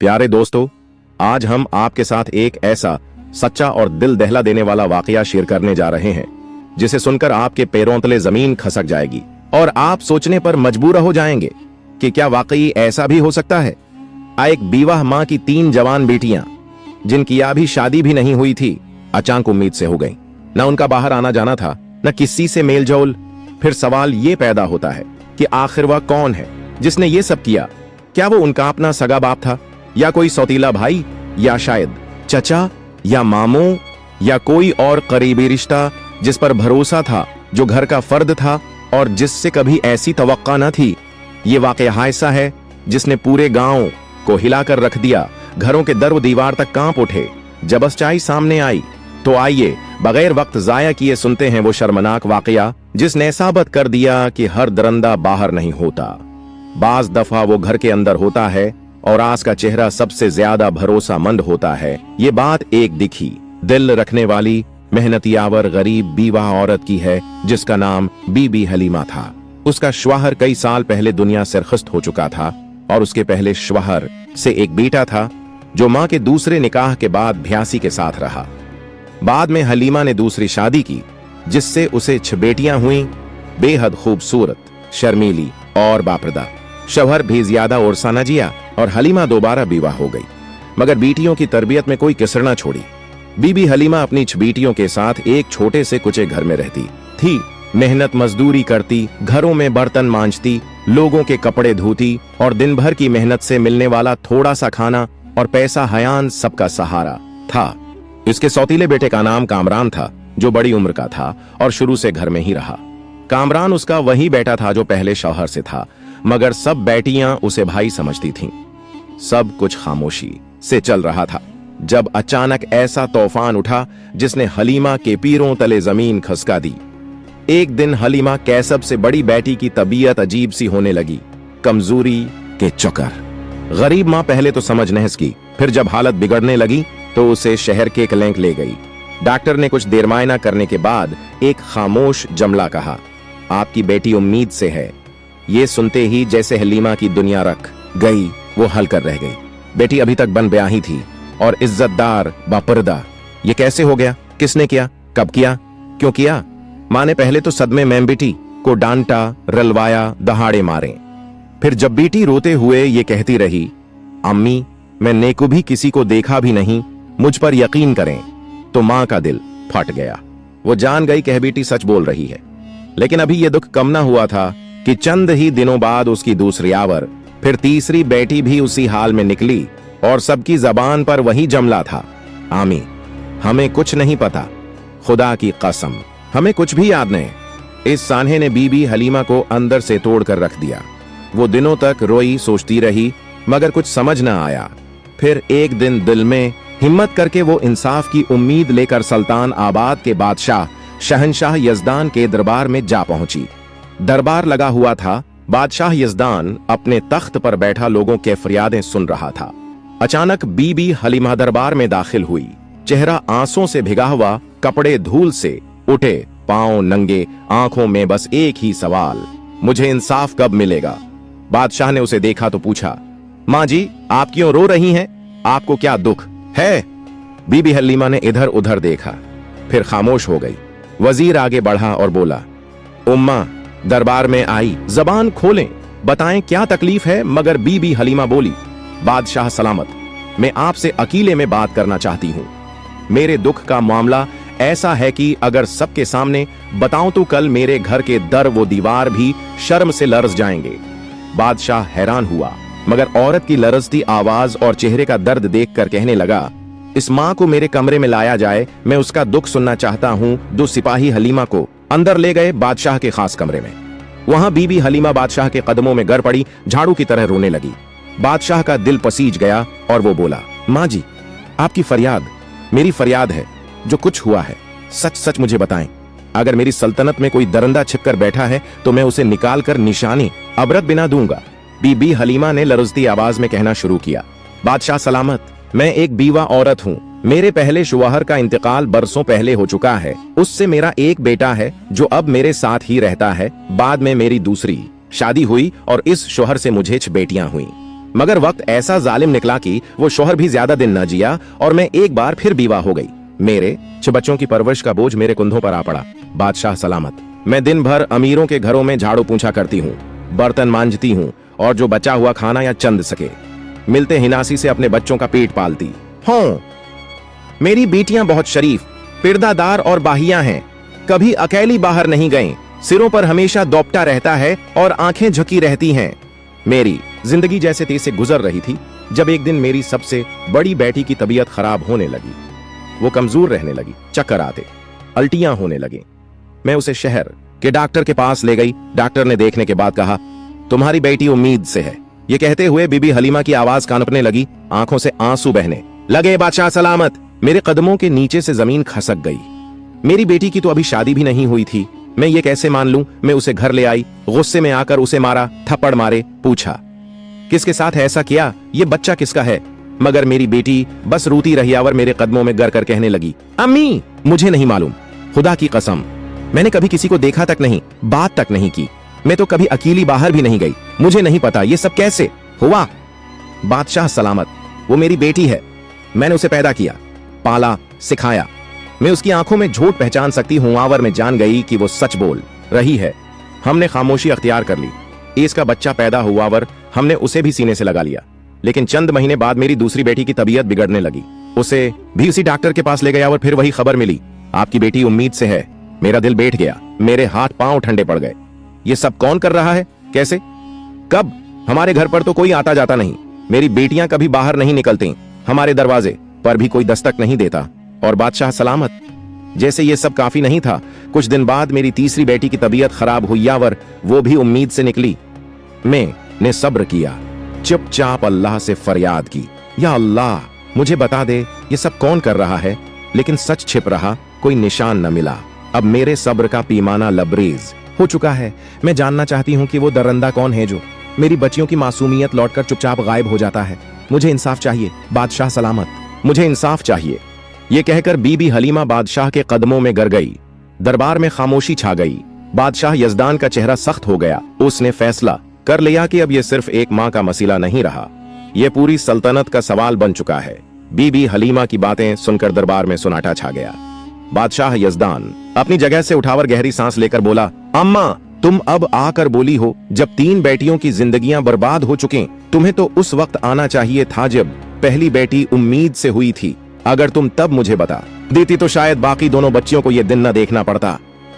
प्यारे दोस्तों, आज हम आपके साथ एक ऐसा सच्चा और दिल दहला देने वाला वाकया शेयर करने जा रहे हैं जिसे सुनकर आपके पैरों तले जमीन खसक जाएगी और आप सोचने पर मजबूर हो जाएंगे कि क्या वाकई ऐसा भी हो सकता है। एक बीवाह मां की 3 जवान बेटियां जिनकी अभी शादी भी नहीं हुई थी, अचानक उम्मीद से हो गईं। न उनका बाहर आना जाना था, न किसी से मेल जोल। फिर सवाल ये पैदा होता है कि आखिर वह कौन है जिसने ये सब किया। क्या वो उनका अपना सगा बाप था, या कोई सौतीला भाई, या शायद चचा या मामू, या कोई और करीबी रिश्ता जिस पर भरोसा था, जो घर का फर्द था और जिससे कभी ऐसी तवक्का न थी। ये वाकया ऐसा है जिसने पूरे गांव को हिलाकर रख दिया। घरों के दर व दीवार तक कांप उठे जब सच्चाई सामने आई। तो आइए बगैर वक्त जाया किए सुनते हैं वो शर्मनाक वाकया जिसने साबित कर दिया कि हर दरंदा बाहर नहीं होता, बाज दफा वो घर के अंदर होता है और आस का चेहरा सबसे ज्यादा भरोसामंद होता है। ये बात एक दिखी, दिल रखने वाली, मेहनतियावर गरीब बीवा औरत की है जिसका नाम बीबी हलीमा था। उसका श्वाहर कई साल पहले दुनिया से रुखसत हो चुका था और उसके पहले श्वाहर से एक बेटा था जो मां के दूसरे निकाह के बाद भ्यासी के साथ रहा। बाद में हलीमा ने दूसरी शादी की जिससे उसे 6 बेटियां हुई, बेहद खूबसूरत, शर्मीली और बापरदा। शौहर भी ज्यादा उर्सा न जिया और हलीमा दोबारा विवाह हो गई, मगर बेटियों की तरबियत में कोई कसर न छोड़ी। बीबी हलीमा अपनी 6 बेटियों के साथ एक छोटे से कुचे घर में रहती थी। मेहनत मजदूरी करती, घरों में बर्तन मांजती, लोगों के कपड़े धोती और दिन भर की मेहनत से मिलने वाला थोड़ा सा खाना और पैसा हयान सबका सहारा था। इसके सौतीले बेटे का नाम कामरान था जो बड़ी उम्र का था और शुरू से घर में ही रहा। कामरान उसका वही बेटा था जो पहले शौहर से था, मगर सब बेटियां उसे भाई समझती थीं। सब कुछ खामोशी से चल रहा था जब अचानक ऐसा तूफान उठा जिसने हलीमा के पैरों तले जमीन खसका दी। एक दिन हलीमा कैसब से बड़ी बेटी की तबीयत अजीब सी होने लगी, कमजोरी के चक्कर। गरीब मां पहले तो समझ नहीं सकी, फिर जब हालत बिगड़ने लगी तो उसे शहर के क्लिनिक ले गई। डॉक्टर ने कुछ देर मायना करने के बाद एक खामोश जमला कहा, आपकी बेटी उम्मीद से है। ये सुनते ही जैसे हलीमा की दुनिया रख गई, वो हल कर रह गई। बेटी अभी तक बन ब्याही थी और इज्जतदार, बापर्दा। ये कैसे हो गया? किसने किया? कब किया? क्यों किया? मां ने पहले तो सदमे में बेटी को डांटा, रलवाया, दहाड़े मारे। फिर जब बेटी रोते हुए ये कहती रही, अम्मी मैंने को भी किसी को देखा भी नहीं, मुझ पर यकीन करें, तो मां का दिल फट गया। वो जान गई कि बेटी सच बोल रही है। लेकिन अभी ये दुख कम ना हुआ था कि चंद ही दिनों बाद उसकी दूसरी आवर, फिर तीसरी बेटी भी उसी हाल में निकली और सबकी जबान पर वही जमला था, आमी हमें कुछ नहीं पता, खुदा की कसम हमें कुछ भी याद नहीं। इस सान्हे ने बीबी हलीमा को अंदर से तोड़कर रख दिया। वो दिनों तक रोई, सोचती रही, मगर कुछ समझ न आया। फिर एक दिन दिल में हिम्मत करके वो इंसाफ की उम्मीद लेकर सुल्तान आबाद के बादशाह शहंशाह यजदान के दरबार में जा पहुंची। दरबार लगा हुआ था। बादशाह यजदान अपने तख्त पर बैठा लोगों के फरियादें सुन रहा था। अचानक बीबी हलीमा दरबार में दाखिल हुई। चेहरा आंसुओं से भिगा हुआ, कपड़े धूल से उठे, पांव नंगे, आंखों में बस एक ही सवाल, मुझे इंसाफ कब मिलेगा? बादशाह ने उसे देखा तो पूछा, मां जी आप क्यों रो रही हैं? आपको क्या दुख है? बीबी हलीमा ने इधर उधर देखा, फिर खामोश हो गई। वजीर आगे बढ़ा और बोला, उम्मा दरबार में आई, जबान खोलें, बताएं क्या तकलीफ है। मगर बीबी हलीमा बोली, बादशाह सलामत, मैं आपसे अकेले में बात करना चाहती हूं। मेरे दुख का मामला ऐसा है कि अगर सबके सामने बताऊं तो कल मेरे घर के दर वो दीवार भी शर्म से लरज जाएंगे। बादशाह हैरान हुआ, मगर औरत की लरजती आवाज और चेहरे का दर्द देखकर कहने लगा, इस मां को मेरे कमरे में लाया जाए, मैं उसका दुख सुनना चाहता हूं। 2 सिपाही हलीमा को अंदर ले गए बादशाह के खास कमरे में। वहां बीबी हलीमा बादशाह के कदमों में गिर पड़ी, झाड़ू की तरह रोने लगी। बादशाह का दिल पसीज गया और वो बोला, मां जी आपकी फरियाद मेरी फरियाद है। जो कुछ हुआ है सच सच मुझे बताएं। अगर मेरी सल्तनत में कोई दरंदा छिपकर बैठा है तो मैं उसे निकाल कर निशानी अबरत बिना दूंगा। बीबी हलीमा ने लरजती आवाज में कहना शुरू किया, बादशाह सलामत, मैं एक बीवा औरत हूँ। मेरे पहले शौहर का इंतकाल बरसों पहले हो चुका है। उससे मेरा एक बेटा है जो अब मेरे साथ ही रहता है। बाद में मेरी दूसरी शादी हुई और इस शौहर से मुझे 6 बेटियां हुई। मगर वक्त ऐसा जालिम निकला कि वो शौहर भी ज्यादा दिन न जिया और मैं एक बार फिर बीवा हो गई। मेरे 6 बच्चों की परवरिश का बोझ मेरे कंधों पर आ पड़ा। बादशाह सलामत। मैं दिन भर अमीरों के घरों में झाड़ू पूछा करती हूँ, बर्तन मांजती हूँ और जो बचा हुआ खाना या चंद सके मिलते हिनासी से अपने बच्चों का पेट पालती हूँ। मेरी बेटियां बहुत शरीफ, पिरदादार और बाहियां हैं, कभी अकेली बाहर नहीं गईं, सिरों पर हमेशा दोपटा रहता है और आंखें झुकी रहती हैं। मेरी जिंदगी जैसे तेज से गुजर रही थी जब एक दिन मेरी सबसे बड़ी बेटी की तबीयत खराब होने लगी। वो कमजोर रहने लगी, चक्कर आते, उल्टियां होने लगी। मैं उसे शहर के डॉक्टर के पास ले गई। डॉक्टर ने देखने के बाद कहा, तुम्हारी बेटी उम्मीद से है। ये कहते हुए बीबी हलीमा की आवाज कांपने लगी, आंखों से आंसू बहने लगे। बादशाह सलामत। मेरे कदमों के नीचे से जमीन खसक गई। मेरी बेटी की तो अभी शादी भी नहीं हुई थी, मैं ये कैसे मान लूं। मैं उसे घर ले आई, गुस्से में आकर उसे मारा, थप्पड़ मारे, पूछा किसके साथ ऐसा किया, ये बच्चा किसका है। मगर मेरी बेटी बस रोती रही और मेरे कदमों में गिर कर कहने लगी, अम्मी मुझे नहीं मालूम, खुदा की कसम मैंने कभी किसी को देखा तक नहीं, बात तक नहीं की, मैं तो कभी अकेली बाहर भी नहीं गई, मुझे नहीं पता ये सब कैसे हुआ। बादशाह सलामत। वो मेरी बेटी है, मैंने उसे पैदा किया, पाला, सिखाया। मैं उसकी आंखों में झूठ पहचान सकती हूं और मैं जान गई कि वो सच बोल रही है। हमने खामोशी अख्तियार कर ली। इसका बच्चा पैदा हुआ और हमने उसे भी सीने से लगा लिया। लेकिन चंद महीने बाद मेरी दूसरी बेटी की तबीयत बिगड़ने लगी। उसे भी उसी डॉक्टर के पास ले गया और फिर वही खबर मिली, आपकी बेटी उम्मीद से है। मेरा दिल बैठ गया, मेरे हाथ पांव ठंडे पड़ गए। ये सब कौन कर रहा है, कैसे, कब? हमारे घर पर तो कोई आता जाता नहीं, मेरी बेटियां कभी बाहर नहीं निकलती, हमारे दरवाजे पर भी कोई दस्तक नहीं देता। और बादशाह सलामत। जैसे ये सब काफी नहीं था, कुछ दिन बाद मेरी तीसरी बेटी की तबीयत खराब हुई और वो भी उम्मीद से निकली। मैंने सब्र किया, चुपचाप अल्लाह से फरियाद की, या अल्लाह मुझे बता दे ये सब कौन कर रहा है। लेकिन सच छिप रहा, कोई निशान न मिला। अब मेरे सब्र का पैमाना लबरेज हो चुका है। मैं जानना चाहती हूँ कि वो दरंदा कौन है जो मेरी बच्चियों की मासूमियत लौटकर चुपचाप गायब हो जाता है। मुझे इंसाफ चाहिए बादशाह सलामत, मुझे इंसाफ चाहिए। ये कहकर बीबी हलीमा बादशाह के कदमों में गिर गई। दरबार में खामोशी छा गई। बादशाह यजदान का चेहरा सख्त हो गया। उसने फैसला कर लिया कि अब ये सिर्फ एक माँ का मसला नहीं रहा, ये पूरी सल्तनत का सवाल बन चुका है। बीबी हलीमा की बातें सुनकर दरबार में सुनाटा छा गया। बादशाह यजदान अपनी जगह से उठाकर गहरी सांस लेकर बोला, अम्मा तुम अब आकर बोली हो जब 3 बेटियों की जिंदगियां बर्बाद हो चुकी। तुम्हें तो उस वक्त आना चाहिए था जब पहली बेटी उम्मीद से हुई थी। अगर तुम तब मुझे बता देती तो शायद बाकी दोनों बच्चियों को ये दिन न देखना पड़ता।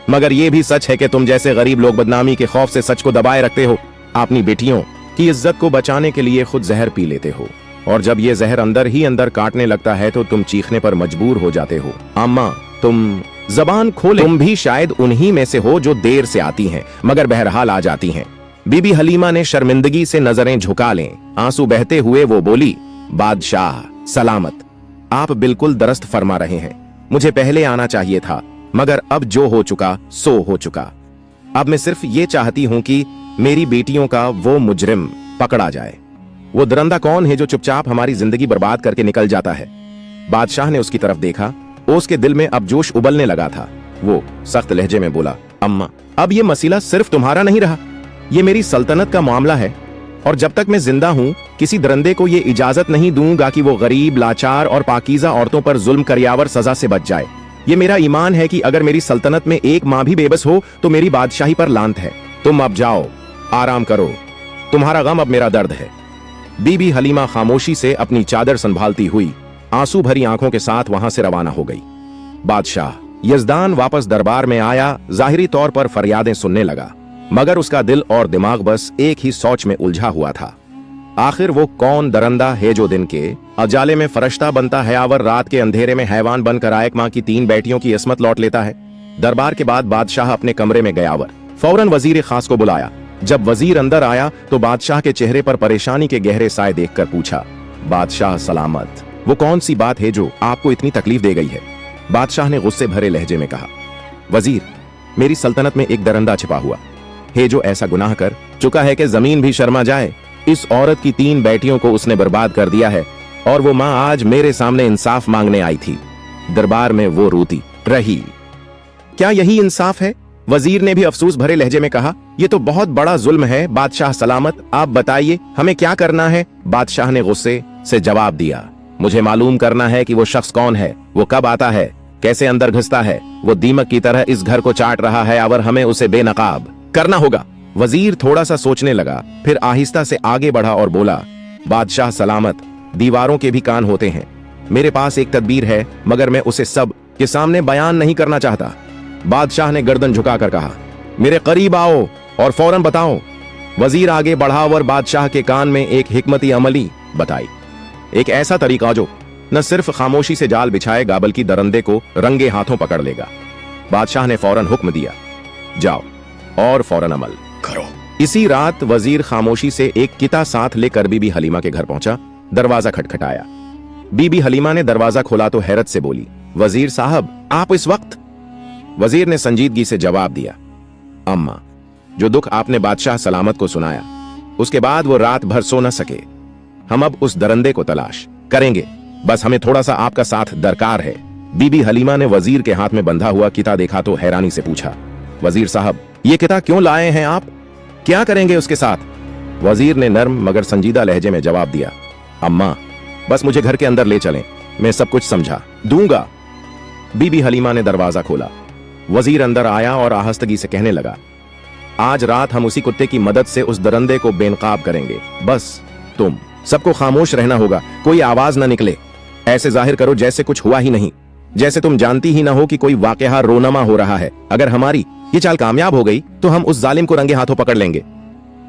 मगर ये भी सच है कि तुम जैसे गरीब लोग बदनामी के खौफ से सच को दबाए रखते हो। अपनी बेटियों की इज्जत को बचाने के लिए खुद जहर पी लेते हो, और जब ये जहर अंदर ही अंदर काटने लगता है तो तुम चीखने पर मजबूर हो जाते हो। अम्मा तुम जबान खोले, तुम भी शायद उन्हीं में से हो जो देर से आती हैं मगर बहरहाल आ जाती हैं। बीबी हलीमा ने शर्मिंदगी से नजरें झुका लें, आंसू बहते हुए वो बोली, बादशाह सलामत, आप बिल्कुल दुरुस्त फरमा रहे हैं। मुझे पहले आना चाहिए था, मगर अब जो हो चुका सो हो चुका। अब मैं सिर्फ ये चाहती हूं कि मेरी बेटियों का वो मुजरिम पकड़ा जाए। वो दरंदा कौन है जो चुपचाप हमारी जिंदगी बर्बाद करके निकल जाता है। बादशाह ने उसकी तरफ देखा, उसके दिल में अब जोश उबलने लगा था। वो सख्त लहजे में बोला, अम्मा अब ये मसला सिर्फ तुम्हारा नहीं रहा, ये मेरी सल्तनत का मामला है। और जब तक मैं जिंदा हूं किसी दरंदे को ये इजाजत नहीं दूंगा कि वो गरीब, लाचार और पाकीज़ा औरतों पर जुल्म करियावर सजा से बच जाए। ये मेरा ईमान है कि अगर मेरी सल्तनत में एक माँ भी बेबस हो तो मेरी बादशाही पर लानत है। तुम अब जाओ, आराम करो, तुम्हारा गम अब मेरा दर्द है। बीबी हलीमा खामोशी से अपनी चादर संभालती हुई आंसू भरी आंखों के साथ वहां से रवाना हो गई। बादशाह यजदान वापस दरबार में आया, जाहिरी तौर पर फरियादें सुनने लगा, मगर उसका दिल और दिमाग बस एक ही सोच में उलझा हुआ था। आखिर वो कौन दरंदा है जो दिन के अजाले में फरिश्ता बनता है और रात के अंधेरे में हैवान बनकर आयक माँ की 3 बेटियों की इस्मत लौट लेता है। दरबार के बाद बादशाह अपने कमरे में गया और फौरन वजीर खास को बुलाया। जब वजीर अंदर आया तो बादशाह के चेहरे पर परेशानी के गहरे साए देखकर पूछा, बादशाह सलामत, वो कौन सी बात है जो आपको इतनी तकलीफ दे गई है। बादशाह ने गुस्से भरे लहजे में कहा, वजीर मेरी सल्तनत में एक दरंदा छिपा हुआ है जो ऐसा गुनाह कर चुका है कि जमीन भी शर्मा जाए। इस औरत की 3 बेटियों को उसने बर्बाद कर दिया है और वो माँ आज मेरे सामने इंसाफ मांगने आई थी। दरबार में वो रोती रही। क्या यही इंसाफ है? वजीर ने भी अफसोस भरे लहजे में कहा, ये तो बहुत बड़ा जुल्म है बादशाह सलामत, आप बताइए हमें क्या करना है। बादशाह ने गुस्से से जवाब दिया, मुझे मालूम करना है कि वो शख्स कौन है, वो कब आता है, कैसे अंदर घुसता है, वो दीमक की तरह इस घर को चाट रहा है और हमें उसे बेनकाब करना होगा। वजीर थोड़ा सा सोचने लगा, फिर आहिस्ता से आगे बढ़ा और बोला, बादशाह सलामत, दीवारों के भी कान होते हैं। मेरे पास एक तदबीर है, मगर मैं उसे सब के सामने बयान नहीं करना चाहता। बादशाह ने गर्दन झुकाकर कहा, मेरे करीब आओ और फौरन बताओ। वजीर आगे बढ़ा और बादशाह के कान में एक हिकमती अमली बताई, एक ऐसा तरीका जो न सिर्फ खामोशी से जाल बिछाएगा बल्कि दरंदे को रंगे हाथों पकड़ लेगा। बादशाह ने फौरन हुक्म दिया, जाओ और फौरन अमल करो। इसी रात वजीर खामोशी से एक किता साथ लेकर बीबी हलीमा के घर पहुंचा। दरवाजा खटखटाया। बीबी हलीमा ने दरवाजा खोला तो हैरत से बोली, वजीर साहब आप इस वक्त? वजीर ने संजीदगी से जवाब दिया, अम्मा, जो दुख आपने बादशाह सलामत को सुनाया, उसके बाद वो रात भर सो न सके। हम अब उस दरंदे को तलाश करेंगे, बस हमें थोड़ा सा आपका साथ दरकार है। बीबी हलीमा ने वजीर के हाथ में बंधा हुआ किता देखा तो हैरानी से पूछा, वजीर साहब ये किता क्यों लाए हैं आप, क्या करेंगे उसके साथ? वजीर ने नर्म मगर संजीदा लहजे में जवाब दिया, अम्मा, बस मुझे घर के अंदर ले चलें, मैं सब कुछ समझा दूंगा। बीबी हलीमा ने दरवाजा खोला। वजीर अंदर आया और आहस्तगी से कहने लगा, आज रात हम उसी कुत्ते की मदद से उस दरंदे को बेनकाब करेंगे। बस तुम सबको खामोश रहना होगा, कोई आवाज ना निकले। ऐसे जाहिर करो जैसे कुछ हुआ ही नहीं, जैसे तुम जानती ही ना हो कि कोई वाकया रोनमा हो रहा है। अगर हमारी ये चाल कामयाब हो गई तो हम उस जालिम को रंगे हाथों पकड़ लेंगे।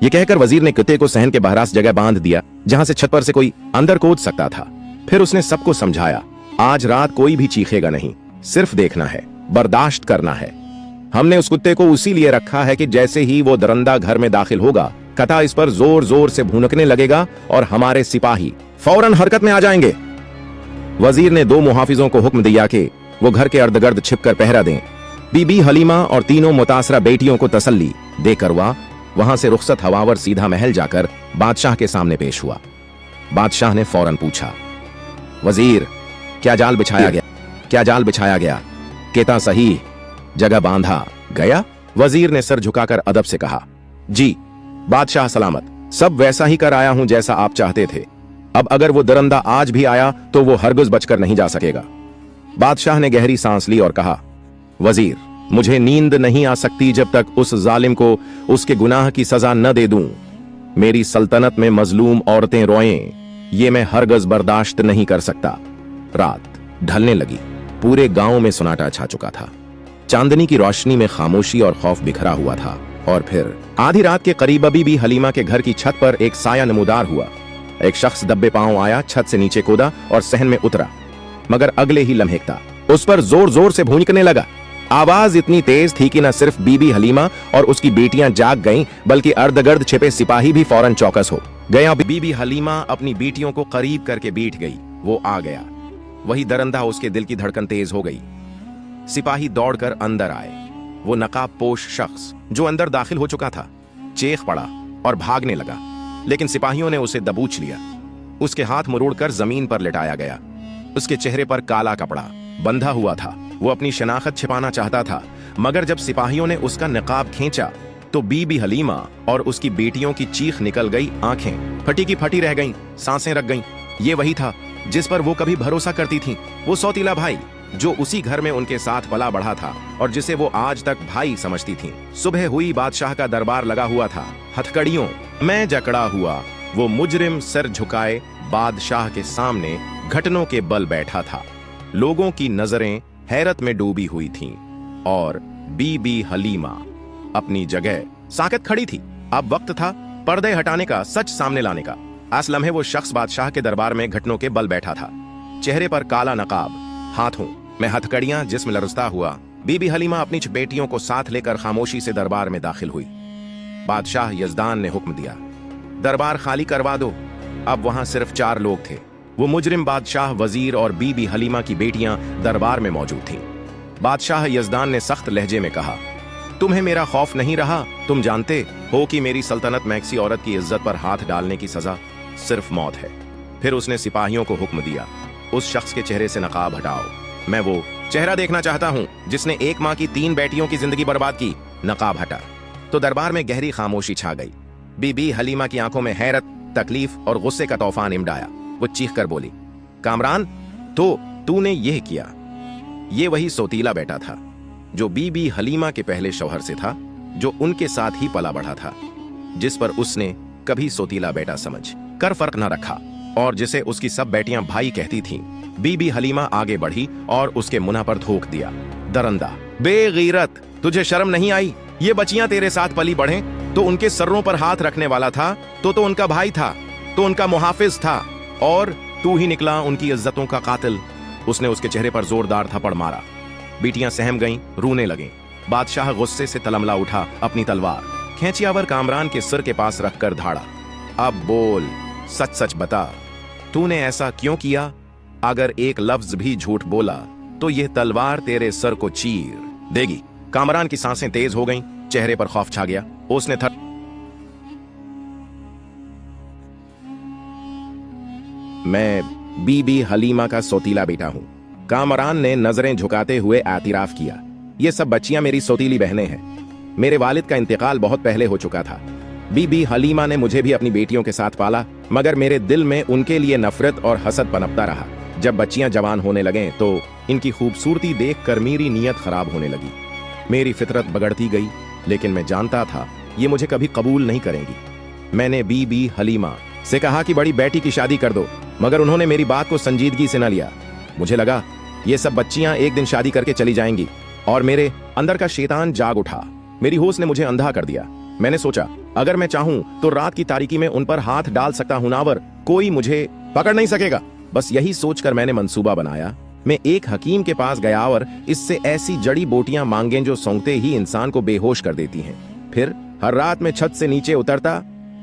ये कहकर वजीर ने कुत्ते को सहन के बहरास जगह बांध दिया जहां से छत पर से कोई अंदर कूद सकता था। फिर उसने सबको समझाया, आज रात कोई भी चीखेगा नहीं, सिर्फ देखना है, बर्दाश्त करना है। हमने उस कुत्ते को उसी लिए रखा है कि जैसे ही वो दरंदा घर में दाखिल होगा, कथा इस पर जोर जोर से भूनकने लगेगा और हमारे सिपाही फौरन हरकत में आ जाएंगे। वजीर ने दो मुहाफिजों को हुक्म दिया कि वो घर के अर्धगर्द छिपकर पहरा दें। बीबी हलीमा और तीनों मुतासरा बेटियों को तसल्ली देकर वहां से रुखसत हवावर सीधा महल जाकर बादशाह के सामने पेश हुआ। बादशाह ने फौरन पूछा, वजीर क्या जाल बिछाया गया, क्या जाल बिछाया गया, केता सही जगह बांधा गया? वजीर ने सर झुकाकर अदब से कहा, जी बादशाह सलामत, सब वैसा ही कर आया हूं जैसा आप चाहते थे। अब अगर वो दरंदा आज भी आया तो वो हरगिज़ बचकर नहीं जा सकेगा। बादशाह ने गहरी सांस ली और कहा, वजीर मुझे नींद नहीं आ सकती जब तक उस जालिम को उसके गुनाह की सजा न दे दूं। मेरी सल्तनत में मजलूम औरतें रोएं, ये मैं हरगिज़ बर्दाश्त नहीं कर सकता। रात ढलने लगी। पूरे गांव में सन्नाटा छा चुका था। चांदनी की रोशनी में खामोशी और खौफ बिखरा हुआ था। और फिर आधी रात के करीब बीबी हलीमा के घर की छत पर एक साया नमूदार हुआ। एक शख्स दब्बे पांव आया, छत से नीचे कूदा और सहन में उतरा, मगर अगले ही लम्हे उस पर जोर जोर से भूंकने लगा। आवाज इतनी तेज थी कि न सिर्फ बीबी हलीमा और उसकी बेटियां जाग गईं, बल्कि अर्धगर्द छिपे सिपाही भी फौरन चौकस हो गया। बीबी हलीमा अपनी बेटियों को करीब करके बैठ गई। वो आ गया, वही दरंदा। उसके दिल की धड़कन तेज हो गई। सिपाही दौड़कर अंदर आए। वो नकाब पोश शख्स जो अंदर दाखिल हो चुका था चीख पड़ा और भागने लगा, लेकिन सिपाहियों ने उसे दबोच लिया। उसके हाथ मुड़कर जमीन पर लिटाया गया। उसके चेहरे पर काला कपड़ा बंधा हुआ था। वो अपनी शनाख्त छिपाना चाहता था, मगर जब सिपाहियों ने उसका निकाब खींचा तो बीबी हलीमा और उसकी बेटियों की चीख निकल गई। आंखें फटी की फटी रह गईं, सांसें रख गईं। ये वही था जिस पर वो कभी भरोसा करती थीं, वो सौतीला भाई जो उसी घर में उनके साथ पला बढ़ा था और जिसे वो आज तक भाई समझती थीं। सुबह हुई, बादशाह का दरबार लगा हुआ था। हथकड़ियों में जकड़ा हुआ वो मुजरिम सर झुकाए बादशाह के सामने घुटनों के बल बैठा था। लोगों की नजरें हैरत में डूबी हुई थीं और बीबी हलीमा अपनी जगह साकत खड़ी थी। अब वक्त था पर्दे हटाने का, सच सामने लाने का। इस लम्हे वो शख्स बादशाह के दरबार में घुटनों के बल बैठा था। चेहरे पर काला नकाब, हाथों में हथकड़ियां, जिस्म लरजता हुआ। बीबी हलीमा अपनी बेटियों को साथ लेकर खामोशी से दरबार में दाखिल हुई। बादशाह यजदान ने हुक्म दिया, दरबार खाली करवा दो। अब वहां सिर्फ 4 लोग थे। वो मुजरिम बादशाह, वजीर और बीबी हलीमा की बेटियां दरबार में मौजूद थीं। बादशाह यजदान ने सख्त लहजे में कहा, तुम्हें मेरा खौफ नहीं रहा? तुम जानते हो कि मेरी सल्तनत में किसी औरत की इज्जत पर हाथ डालने की सजा सिर्फ मौत है। फिर उसने सिपाहियों को हुक्म दिया, उस शख्स के चेहरे से नकाब हटाओ। मैं वो चेहरा देखना चाहता हूं जिसने एक मां की 3 बेटियों की जिंदगी बर्बाद की नकाब हटा तो दरबार में गहरी खामोशी छा गई। बीबी हलीमा की आंखों में हैरत, तकलीफ और गुस्से का तूफान इमडाया। वो चीख कर बोली, कामरान, तो तूने यह किया? ये वही सौतीला बेटा था जो बीबी हलीमा के पहले शौहर से था, जो उनके साथ ही पला बढ़ा था, जिस पर उसने कभी सौतीला बेटा समझ कर फर्क न रखा और जिसे उसकी सब बेटियां भाई कहती थीं। बीबी हलीमा आगे बढ़ी और उसके मुंह पर थूक दिया, दरंदा, बेगैरत, तुझे शर्म नहीं आई? ये बच्चियां तेरे साथ पली बढ़े तो उनके सर्रों पर हाथ रखने वाला था तो उनका भाई था, तो उनका मुहाफिज था, और तू ही निकला उनकी इज्जतों का कातिल। उसने उसके चेहरे पर जोरदार थप्पड़ मारा। बेटियां सहम गईं, रोने लगीं। बादशाह गुस्से से तलमला उठा, अपनी तलवार खैंचियावर कामरान के सिर के पास रखकर धाड़ा। अब बोल, सच सच बता, तूने ऐसा क्यों किया? अगर एक लफ्ज भी झूठ बोला तो यह तलवार तेरे सर को चीर देगी। कामरान की सांसें तेज हो गईं, चेहरे पर खौफ छा गया। उसने मैं बीबी हलीमा का सौतीला बेटा हूं। कामरान ने नजरें झुकाते हुए एतराफ किया, ये सब बच्चियां मेरी सौतीली बहनें हैं। मेरे वालिद का इंतकाल बहुत पहले हो चुका था। बीबी हलीमा ने मुझे भी अपनी बेटियों के साथ पाला, मगर मेरे दिल में उनके लिए नफरत और हसद पनपता रहा। जब बच्चियां जवान होने लगें तो इनकी खूबसूरती देखकर मेरी नीयत खराब होने लगी। मेरी फितरत बगड़ती गई, लेकिन मैं जानता था ये मुझे कभी कबूल नहीं करेंगी। मैंने बीबी हलीमा से कहा कि बड़ी बेटी की शादी कर दो, मगर उन्होंने मेरी बात को संजीदगी से न लिया। मुझे लगा ये सब बच्चियां एक दिन शादी करके चली जाएंगी, और मेरे अंदर का शैतान जाग उठा। मेरी होश ने मुझे अंधा कर दिया। मैंने सोचा, अगर मैं चाहूं तो रात की तारीकी में उन पर हाथ डाल सकता हूं नावर, कोई मुझे पकड़ नहीं सकेगा। बस यही सोचकर मैंने मंसूबा बनाया। मैं एक हकीम के पास गया और इससे ऐसी जड़ी बूटियां मांगे जो सूंघते ही इंसान को बेहोश कर देती हैं। फिर हर रात में छत से नीचे उतरता,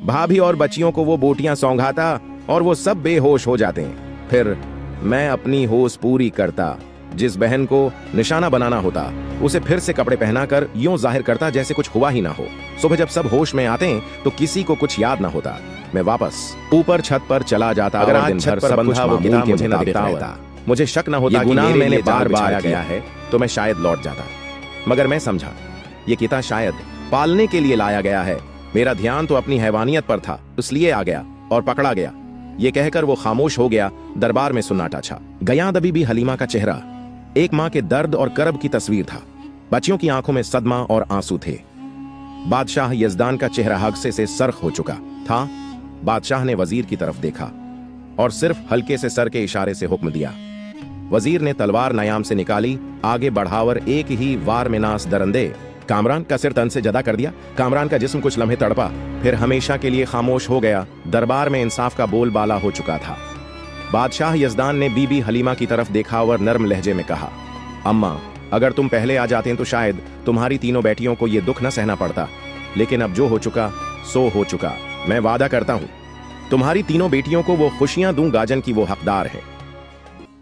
भाभी और बच्चियों को वो बोटियां सौंघाता और वो सब बेहोश हो जाते हैं। फिर मैं अपनी होश पूरी करता। जिस बहन को निशाना बनाना होता उसे फिर से कपड़े पहनाकर यूं जाहिर करता जैसे कुछ हुआ ही ना हो। सुबह जब सब होश में आते हैं तो किसी को कुछ याद ना होता। मैं वापस ऊपर छत पर चला जाता। अगर आज छत पर बंधा वो किताब मुझे न दिखता होता, मुझे शक न होता कि गुनाह मैंने बार बार किया है, तो मैं शायद लौट जाता। मगर मैं समझा ये किताब शायद पालने के लिए लाया गया है। मेरा ध्यान तो अपनी हैवानियत पर था, इसलिए आ गया और पकड़ा गया। ये कहकर वो खामोश हो गया। दरबार में सुन्नाटा छा गया। दबी भी हलीमा का चेहरा एक मां के दर्द और करब की तस्वीर था। बच्चियों की आंखों में सदमा और आंसू थे। बादशाह यजदान का चेहरा हादसे से सर्ख हो चुका था। बादशाह ने वजीर की तरफ देखा और सिर्फ हल्के से सर के इशारे से हुक्म दिया। वजीर ने तलवार नयाम से निकाली, आगे बढ़ावर एक ही वार में नास दरंदे कामरान का सिर तन से जदा कर दिया। कामरान का जिस्म कुछ लम्हे तड़पा, फिर हमेशा के लिए खामोश हो गया। दरबार में इंसाफ का बोलबाला हो चुका था। बादशाह यजदान ने बीबी हलीमा की तरफ देखा और नर्म लहजे में कहा, अम्मा, अगर तुम पहले आ जाते तो शायद तुम्हारी तीनों बेटियों को यह दुख न सहना पड़ता, लेकिन अब जो हो चुका सो हो चुका। मैं वादा करता हूं तुम्हारी तीनों बेटियों को वो खुशियां दूंगा जिनकी वो हकदार है।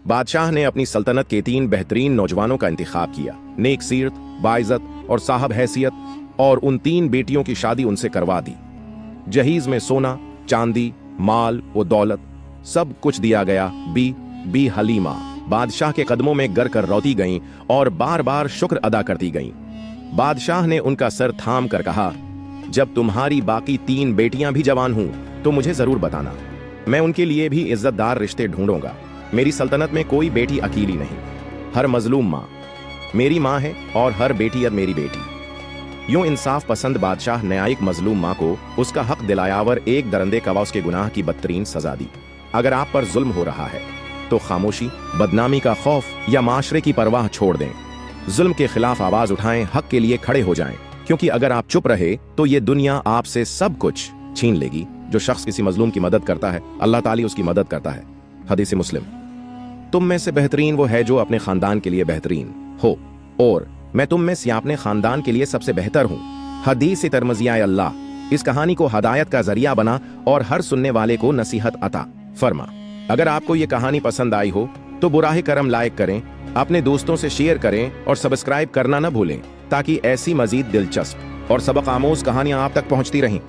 बादशाह ने अपनी सल्तनत के 3 बेहतरीन नौजवानों का इंतखाब किया, नेक सीरत, बाइज्जत और साहब हैसियत, और उन 3 बेटियों की शादी उनसे करवा दी। जहीज में सोना, चांदी, माल व दौलत सब कुछ दिया गया। बी हलीमा बादशाह के कदमों में गिर कर रोती गईं और बार बार शुक्र अदा करती गईं। बादशाह ने उनका सर थाम कर कहा, जब तुम्हारी बाकी 3 बेटियां भी जवान हूं तो मुझे जरूर बताना। मैं उनके लिए भी इज्जतदार रिश्ते ढूंढूंगा। मेरी सल्तनत में कोई बेटी अकेली नहीं। हर मजलूम माँ मेरी माँ है और हर बेटी अब मेरी बेटी। यूं इंसाफ पसंद बादशाह न्यायिक मजलूम माँ को उसका हक दिलाया और एक दरंदे कवा उसके गुनाह की बदतरीन सजा दी। अगर आप पर जुल्म हो रहा है तो खामोशी, बदनामी का खौफ या माशरे की परवाह छोड़ दें। जुल्म के खिलाफ आवाज उठाएं, हक के लिए खड़े हो जाएं, क्योंकि अगर आप चुप रहे तो ये दुनिया आपसे सब कुछ छीन लेगी। जो शख्स किसी मजलूम की मदद करता है, अल्लाह ताला उसकी मदद करता है। हदीस मुस्लिम। तुम में से बेहतरीन वो है जो अपने खानदान के लिए बेहतरीन हो, और मैं तुम में से अपने खानदान के लिए सबसे बेहतर हूँ। हदीस तिरमिज़ी अल्लाह इस कहानी को हदायत का जरिया बना और हर सुनने वाले को नसीहत अता फरमा। अगर आपको ये कहानी पसंद आई हो तो बुराहे करम लाइक करें, अपने दोस्तों से शेयर करें और सब्सक्राइब करना न भूलें, ताकि ऐसी मजीद दिलचस्प और सबक आमोज कहानियां आप तक पहुंचती रहें।